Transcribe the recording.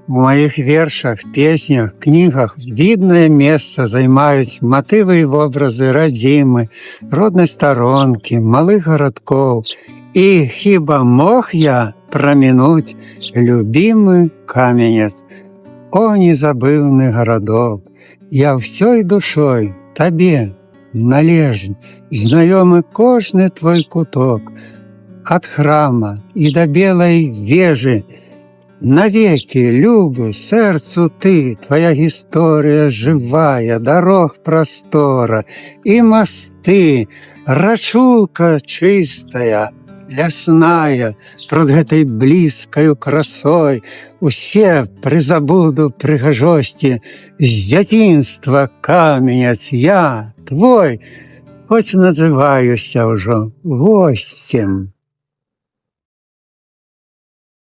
У моих вершах, песнях, книгах видное место займаюць матывы і вобразы радзімы, роднай старонкі, малых гарадкоў. І хіба мог я прамінуць любімы каменец? О, незабыўны гарадок, я ўсёй душой табе належны, знаёмы кожны твой куток, ад храма і да белай вежы. Навеки, любы, сэрцу ты, твоя гісторыя жывая, дарог прастора і масты, рачулка чыстая, лясная, прад гэтай блізкаю красой, усе прызабуду прыгажосці, з дзяцінства каменец я, твой, хоць называюся ўжо госцем.